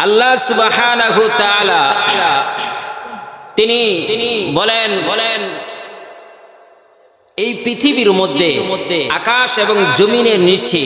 আল্লাহ সুবহানাহু তাআলা তিনি বলেন এই পৃথিবীর মধ্যে আকাশ এবং জমিনের নিচে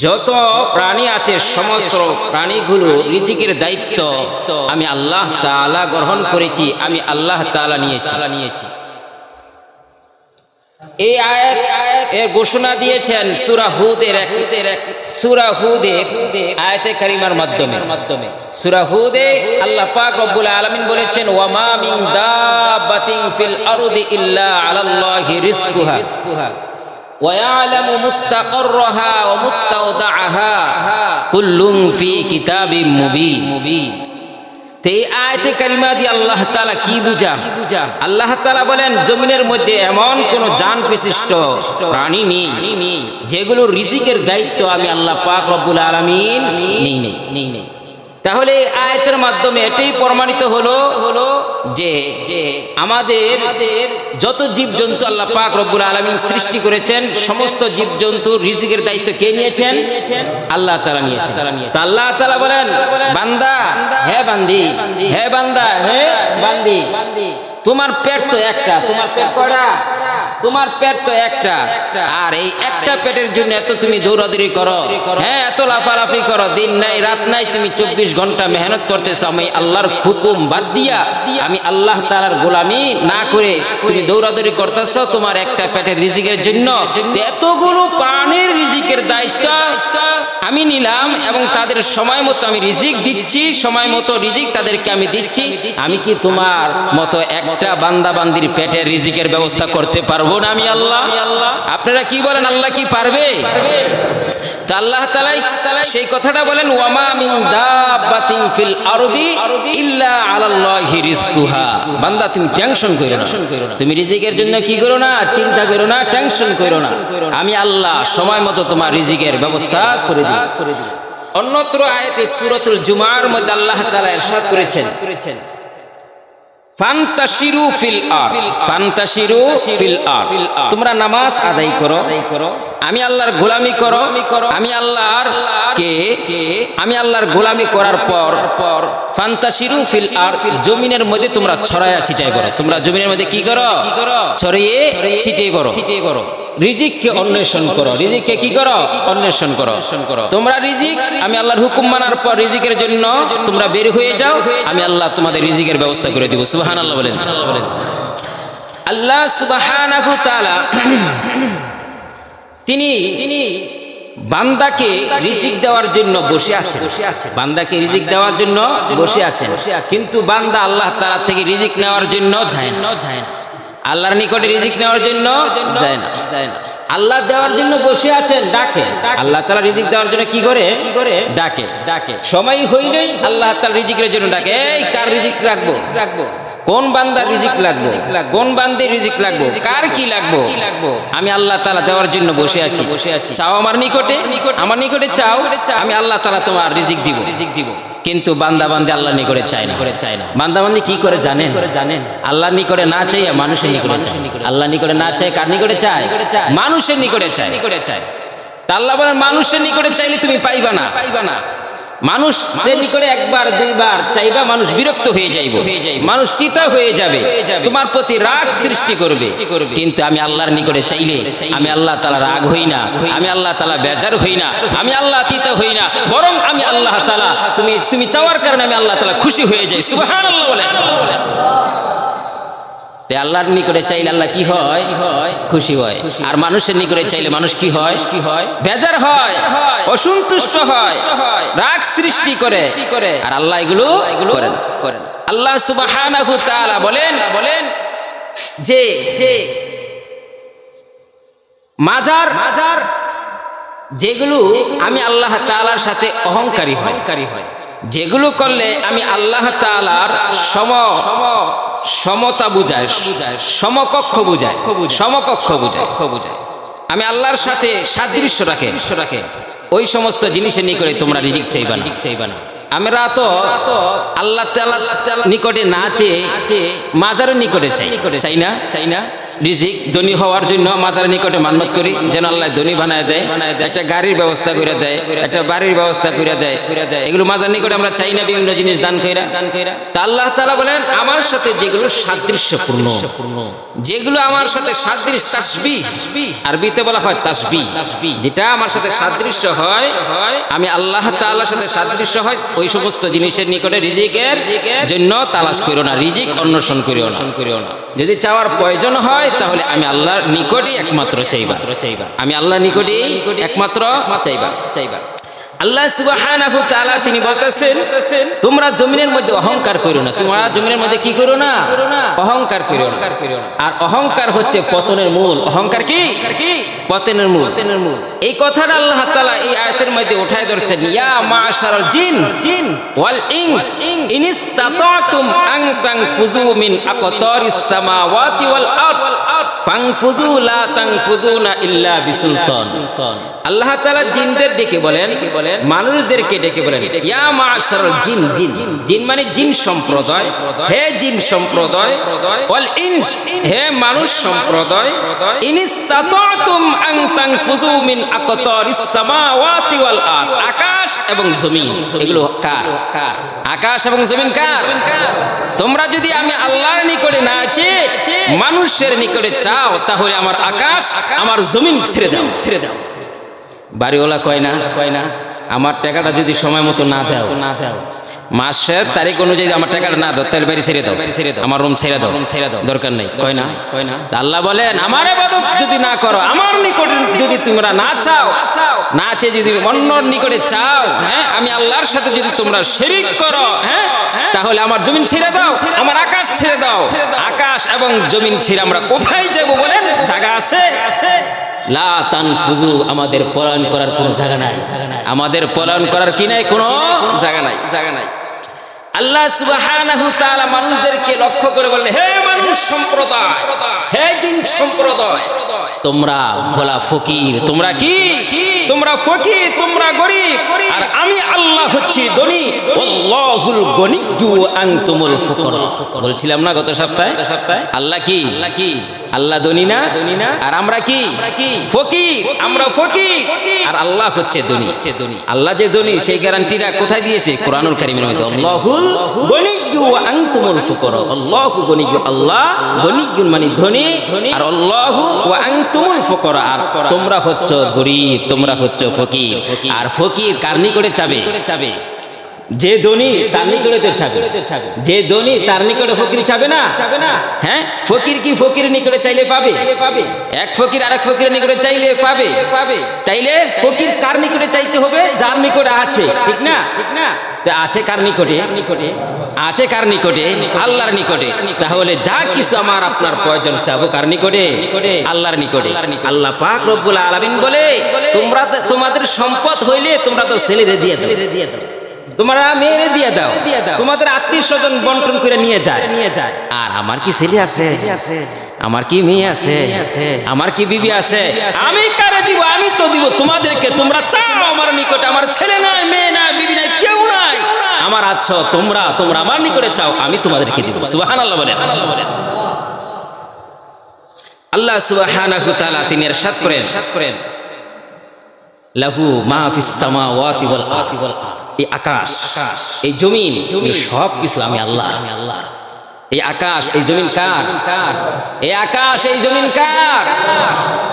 যত প্রাণী আছে সমস্ত প্রাণীগুলো রিজিকের দায়িত্ব আমি আল্লাহ তাআলা গ্রহণ করেছি, আমি আল্লাহ তাআলা নিয়েছি। এই আয়াত এর ঘোষণা দিয়েছেন সূরা হুদের আয়াতে কারিমার মাধ্যমে। সূরা হুদে আল্লাহ পাক রব্বুল আলামিন বলেছেন, ওয়া মা মিন দাব্বাতিন ফিল আরদি ইল্লা আলাল্লাহি রিজকুহা ওয়া ইয়ালামু মুস্তাকাররাহা ওয়া মুস্তাওদাআহা কুল্লুন ফি কিতাবিম মুবিন। তো এই আয়াতে কারিমা দিয়ে আল্লাহ তাআলা কি বুঝা? আল্লাহ তাআলা বলেন জমিনের মধ্যে এমন কোন জান বিশিষ্ট প্রাণী নেই যেগুলোর রিজিকের দায়িত্ব আমি আল্লাহ পাক রব্বুল আলামিন নেই। তাহলে আয়াতের মাধ্যমে এটাই প্রমাণিত হলো যে আমাদের যত জীবজন্তু আল্লাহ পাক রব্বুল আলামিন সৃষ্টি করেছেন সমস্ত জীবজন্তুর রিজিকের দায়িত্ব কে নিয়েছেন? আল্লাহ তাআলা নিয়েছেন। তা আল্লাহ তাআলা বলেন, বান্দা হে বান্দি, হে বান্দা হে বান্দি, তোমার পেট তো একটা, তোমার পেট কয়টা? তোমার পেট তো একটা, আর এই একটা পেটের জন্য এত তুমি দৌড়াদৌড়ি করো, হ্যাঁ এত লাফালাফি করো, দিন নাই রাত নাই, তুমি 24 ঘন্টা মেহনত করতেছো আমি আল্লাহর হুকুম বাদ দিয়া, আমি আল্লাহ তাআলার গোলামি না করে তুমি দৌড়াদৌড়ি করতেছো তোমার একটা পেটের রিজিকের জন্য। এতগুলো প্রাণীর রিজিকের দায়িত্ব আমি নিলাম এবং তাদের সময় মতো আমি রিজিক দিচ্ছি, সময় মতো রিজিক তাদেরকে আমি দিচ্ছি। আমি কি তোমার মতো একটা বান্দা বান্দির পেটের রিজিকের ব্যবস্থা করতে পারবো না আমি আল্লাহ? আপনারা কি বলেন, আল্লাহ কি পারবে? তা আল্লাহ তাআলা সেই কথাটা বলেন, ওয়া মা মিন দাব্বাতিন ফিল আরদি ইল্লা আলাল্লাহি রিজকুহা। বান্দা তুমি টেনশন করো না, তুমি রিজিকের জন্য কি করো না, চিন্তা করো না, টেনশন করো না, আমি আল্লাহ সময় মতো তোমার রিজিকের ব্যবস্থা করে দিই। অন্যত্র আয়াতে সূরাতুল জুমার মধ্যে আল্লাহ তাআলা ইরশাদ করেছেন, ফান্তাশিরু ফিল আরদ, ফান্তাশিরু ফিল আরদ, তোমরা নামাজ আদায় করো, আমি আল্লাহর গোলামি করো, আমি আল্লাহর গোলামি করার পর ফান্তাশিরু ফিল আরদ, জমিনের মধ্যে তোমরা ছড়ায়া ছিটাই করো। তোমরা জমিনের মধ্যে কি করো? ছড়িয়ে ছিটিয়ে করো। রিজিককে অন্বেষণ করো, রিজিককে কি করো? অন্বেষণ করো। তোমরা রিজিক আমি আল্লাহর হুকুম মানার পর রিজিকের জন্য তোমরা বের হয়ে যাও, আমি আল্লাহ তোমাদের রিজিকের ব্যবস্থা করে দিব। সুবহানাল্লাহ বলেন। আল্লাহ সুবহানাহু তাআলা তিনি বান্দাকে রিজিক দেওয়ার জন্য বসে আছেন, বান্দাকে রিজিক দেওয়ার জন্য বসে আছেন, কিন্তু বান্দা আল্লাহ তাআলা থেকে রিজিক নেওয়ার জন্য যায় না, আল্লাহর নিকটে রিজিক নেওয়ার জন্য যায় না। আল্লাহ দেওয়ার জন্য বসে আছেন, ডাকে আল্লাহ তাআলা রিজিক দেওয়ার জন্য কি করে? ডাকে সময় হইলেই আল্লাহ তাআলা রিজিকের জন্য ডাকে, এই কার রিজিক রাখবো, কোন বান্দার রিজিক লাগবো, কোন বান্দির রিজিক লাগবো, কার কি লাগবো, আমি আল্লাহ তাআলা দেওয়ার জন্য বসে আছি। চাও আমার নিকটে চাও, আমি আল্লাহ তাআলা তোমার রিজিক দিব। কিন্তু বান্দা বান্দি আল্লাহর নিকটে চায় না। বান্দা বান্দি কি করে জানেন? আল্লাহর নিকটে না চাইয়া মানুষের নিকটে চায়। আল্লাহর নিকটে না চাই, কার নিকটে চায়? মানুষের নিকটে চায়। তা আল্লাহ বলেন, মানুষের নিকটে চাইলে তুমি পাইবা না। মানুষের নিকটে একবার দুইবার চাইবা, মানুষ বিরক্ত হয়ে যাইব, মানুষ তিতা হয়ে যাবে, তোমার প্রতি রাগ সৃষ্টি করবে। কিন্তু আমি আল্লাহর নিকটে চাইলে আমি আল্লাহ তাআলা রাগ হই না, আমি আল্লাহ তাআলা বেজার হই না, আমি আল্লাহ তিতা হই না, বরং আমি আল্লাহ তাআলা তুমি চাওয়ার কারণে আমি আল্লাহ তাআলা খুশি হয়ে যাই। সুবহানাল্লাহ বলেন। আল্লাহর নিকটে চাইলে আল্লাহ কি হয়? খুশি হয়। আর মানুষের নিকটে চাইলে মানুষ কি হয়? বেজার হয়, অসন্তুষ্ট হয়, রাগ সৃষ্টি করে। আর আল্লাহ এগুলো করেন। আল্লাহ সুবহানাহু তাআলা বলেন যে মাজার যেগুলো আমি আল্লাহ তাআলার সাথে অহংকারী হয়, যেগুলো করলে আমি আল্লাহ তাআলার সমতা বুঝায়, সমকক্ষ বুঝায়, আমি আল্লাহর সাথে সাদৃশ্য রাখে, ওই সমস্ত জিনিসের নিকটে তোমরা রিজিক চাইবা না। আমরা তো আল্লাহ তাআলার নিকটে না চেয়ে মাজারের নিকটে চাই না। রিজিক ধনী হওয়ার জন্য মাতার নিকটে মান্নত করি যেন আল্লাহ ধনী বানায় দেয়, একটা গাড়ির ব্যবস্থা করে দেয়, একটা বাড়ির ব্যবস্থা করে দেয়, এগুলো মাজার নিকটে আমরা চাই না বিভিন্ন জিনিস দান কইরা। তা আল্লাহ তাআলা বলেন আমার সাথে যেগুলো সাদৃশ্যপূর্ণ, যেগুলো আমার সাথে সাদৃশ্য, তাসবিহ আরবিতে বলা হয় তাসবিহ, যেটা আমার সাথে সাদৃশ্য হয়, আমি আল্লাহ তাআলার সাথে সাদৃশ্য হয়, ওই সমস্ত জিনিসের নিকটে রিজিকের জন্য তালাশ করো না, রিজিক অন্বেষণ করিও না। যদি চাওয়ার প্রয়োজন হয় তাহলে আমি আল্লাহর নিকটই একমাত্র চাইবা, আমি আল্লাহর নিকটই একমাত্র চাইবা। আল্লাহ সুবহানাহু ওয়া তাআলা তিনি বলতেছেন তোমরা জমিনের মধ্যে অহংকার করো না, তোমরা জমিনের মধ্যে কি করো না, অহংকার করো না। আর অহংকার হচ্ছে পতনের মূল। অহংকার কি পতনের মূল। এই কথাটা আল্লাহ তাআলা এই আয়াতের মধ্যে উঠায় ধরছেন, ইয়া মাশারাল জিন ওয়াল ইনস ইন ইসতাতাতুম আন তানফুযু মিন আকতারিস সামাওয়াতি ওয়াল আরদ ফানফুযু লা তানফুযুনা ইল্লা বিসুলতান। আল্লাহ তাআলা জিনদের ডেকে বলেন, মানুষদেরকে ডেকে বলেন ইয়া মাশারাল জিন মানে জিন সম্প্রদায়, হে জিন সম্প্রদায়, ওয়াল ইনস হে মানুষ সম্প্রদায়, ইনিস্তাতাতুম আন তানফুযু মিন আকতারিস সামাওয়াতি ওয়াল আরদ, আকাশ এবং জমিন এগুলো কার? আকাশ এবং জমিন কার? তোমরা যদি আমি আল্লাহর নিকটে না চেয়ে মানুষের নিকটে চাও তাহলে আমার আকাশ আমার জমিন ছেড়ে দাও। বাড়িওয়ালা কয় না আমার টাকাটা যদি সময় মতো না দাও, মাসের তারিখ অনুযায়ী আমার টাকাটা না দাও তাহলে বাড়ি ছেড়ে দাও, আমার রুম ছেড়ে দাও, দরকার নেই। কয় না আল্লাহ বলেন আমার ইবাদত যদি না করো, আমার নিকটে যদি তোমরা না চাও, না চেয়ে যদি অন্যর নিকটে চাও, হ্যাঁ আমি আল্লাহর সাথে যদি তোমরা শিরক করো, হ্যাঁ তাহলে আমার জমিন ছেড়ে দাও, আমার আকাশ ছেড়ে দাও। আকাশ এবং জমিন ছেড়ে আমরা কোথায় যাব বলেন? জায়গা আছে? লা তানফুযু, আমাদের পলায়ন করার কোনো জায়গা নাই, আমাদের পলায়ন করার কি নাই, কোনো জায়গা নাই। আল্লাহ সুবহানাহু ওয়া তাআলা মানুষদেরকে লক্ষ্য করে বললেন, হে মানুষ সম্প্রদায়, হে জিন সম্প্রদায়, তোমরা ভোলা ফকির, তোমরা কি? তোমরা ফকির, তোমরা গরীব, আর আমি আল্লাহ হচ্ছি ধনী। আল্লাহুল গনিয়্যু ওয়া আনতুমুল ফুকারা। বলছিলাম না গত সপ্তাহে আল্লাহ কি? আল্লাহ ধনী না, আর আমরা কি? ফকির। আমরা ফকির আর আল্লাহ হচ্ছে ধনী। আল্লাহ যে ধনী সেই গ্যারান্টিটা কোথায় দিয়েছে? কোরআনুল কারীমের মধ্যে, আল্লাহুল গনিয়্যু ওয়া আনতুমুল ফুকারা। আল্লাহু গনিয়্যু, আল্লাহ গনিয়্যুন মানে ধনী, আর আল্লাহু ওয়া আনতুমুল ফুকারা, আর তোমরা হচ্ছ গরীব, তোমরা হচ্ছ ফকির। আর ফকির কার নিকটে চাবে? যে ধনী তার নিকটে চাবে, যে ধনী তার নিকটে ফকির চাবে না। হ্যাঁ, ফকির কি ফকির নিকটে চাইলে পাবে? এক ফকির আরেক ফকিরের নিকটে চাইলে পাবে? তাইলে ফকির কার নিকটে চাইতে হবে? যার নিকটে আছে, ঠিক না? আছে কার নিকটে? আছে কার নিকটে? আল্লাহর নিকটে। তাহলে যা কিছু আমার আপনার প্রয়োজন চাবো কার নিকটে? আল্লাহর নিকটে। আল্লাহ পাক রব্বুল আলামিন বলে তোমরা তোমাদের সম্পদ হইলে তোমরা তো ছেলেরে দিয়ে দাও, তোমরা মেয়েরে দিয়ে দাও, তোমাদের আত্মীয় স্বজন বন্টন করে নিয়ে যায়। আর আমার কি ছেলে আছে? আমার কি মেয়ে আছে? আমার কি বিবি আছে? আমি কারে দিব? আমি তো দিব তোমাদেরকে। তোমরা চাও আমার নিকটে, আমার ছেলে নাই, মেয়ে নাই, বিবি নাই, কেউ নাই, আমার আছো তোমরা আমার নিকটে চাও, আমি তোমাদেরকে দিব। সুবহানাল্লাহ বলেন। আল্লাহ সুবহানাহু ওয়া তাআলা তিনি ইরশাদ করেন, লাহু মা ফিস সামাওয়াতি ওয়াল আরদি, এই আকাশ, এই জমিন, সব কিছু আমি আল্লাহ। এই আকাশ, এই জমিন কার? এই আকাশ, এই জমিন কার?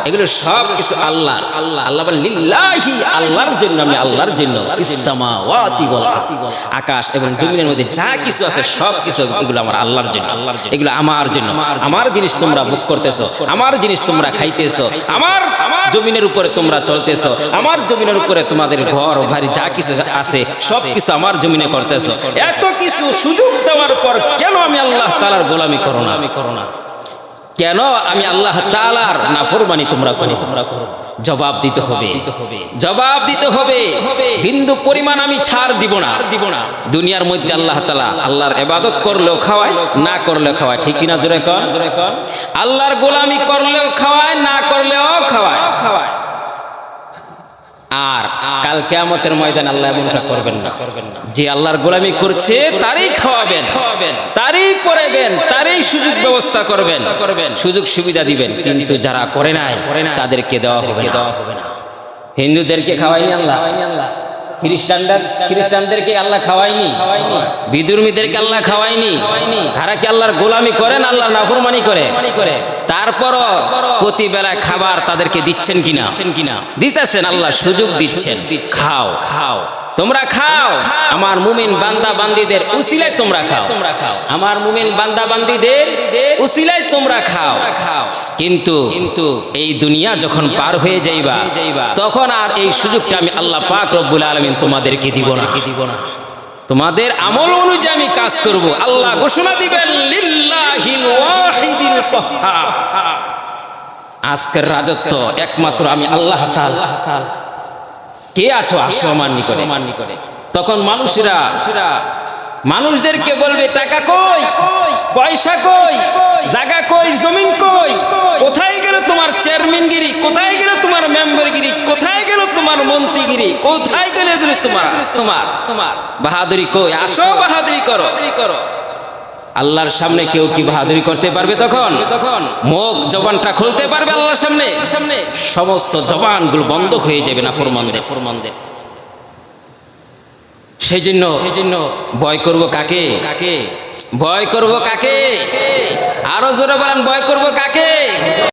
এগুলো সব কিছু আল্লাহর। আল্লাহ বলেন লিল্লাহি, আল্লাহর জন্য, আমি আল্লাহর জন্য। ফিস সামাওয়াতি ওয়াল আরদি, আকাশ এবং জমিনের মধ্যে যা কিছু আছে সব কিছু এগুলো আমার আল্লাহর জন্য, এগুলো আমার জন্য। আমার জিনিস তোমরা ভোগ করতেছো, আমার জিনিস তোমরা খাইতেছো, আমার জমিনের উপরে তোমরা চলতেছো, আমার জমিনের উপরে তোমাদের ঘর বাড়ি যা কিছু আছে সব কিছু আমার জমিনে করতেছো। এত কিছু সুযোগ দেওয়ার পর কেন আমি আল্লাহ তাআলার গোলামি করো না? কেন আমি আল্লাহ তাআলার নাফরমানি তোমরা করো? জবাব দিতে হবে। বিন্দু পরিমাণ আমি ছাড় দিব না। দুনিয়ার মধ্যে আল্লাহ তাআলা আল্লাহর ইবাদত করলেও খাওয়ায়, না করলেও খাওয়ায়, ঠিক কিনা? জোরে কর। আল্লাহর গোলামি করলেও খাওয়ায়, না করলেও খাওয়ায়। আর কাল কিয়ামতের ময়দানে আল্লাহ এমনটা করবেন না। যে আল্লাহর গোলামি করছে তারই খাওয়াবেন, তারই পড়াবেন, তারই সুযোগ ব্যবস্থা করবেন, সুযোগ সুবিধা দিবেন। কিন্তু যারা করে নাই তাদেরকে দেওয়া হবে না। হিন্দুদেরকে খাওয়াইনি আল্লাহ, খ্রিস্টানদেরকে আল্লাহ খাওয়াইনি, বিধর্মীদেরকে আল্লাহ খাওয়াইনি। তারা কি আল্লাহর গোলামি করেন, আল্লাহর নাফরমানি করে? তারপরও প্রতিবেলা খাবার তাদেরকে দিচ্ছেন কিনা? দিতেছেন, আল্লাহ সুযোগ দিচ্ছেন, খাও খাও তোমরা খাও, আমার মুমিন বান্দা বান্দীদের উসিলায় তোমরা খাও, আমার মুমিন বান্দা বান্দীদের উসিলায় তোমরা খাও। কিন্তু এই দুনিয়া যখন পার হয়ে যাইবা তখন আর এই সুযোগটা আমি আল্লাহ পাক রব্বুল আলামিন তোমাদেরকে দিব না। তোমাদের আমল অনুযায়ী আমি কাজ করব। আল্লাহ ঘোষণা দিবেন লিল্লাহিল ওয়াহিদিল কাহ্হার, আজকের রাজত্ব একমাত্র আমি আল্লাহ তাআলা। কে আছো আসো আমার নিকটে। তখন মানুষদেরকে বলবে টাকা কই, পয়সা কই, জায়গা কই, জমিন কই, কোথায় গেল তোমার চেয়ারম্যানগিরি, কোথায় গেল তোমার মেম্বারগিরি, কোথায় গেল তোমার মন্ত্রীগিরি, কোথায় গেল এগুলো তোমার বাহাদুরি কই? আসো বাহাদুরি করো। আল্লাহর সামনে কেউ কি বাহাদুরি করতে পারবে? তখন মুখ জবানটা খুলতে পারবে আল্লাহর সামনে? সমস্ত জবানগুলো বন্ধ হয়ে যাবে না ফরমানদের। সেই জন্য ভয় করব কাকে? ভয় করব কাকে? আরো জোরে বলেন, ভয় করব কাকে?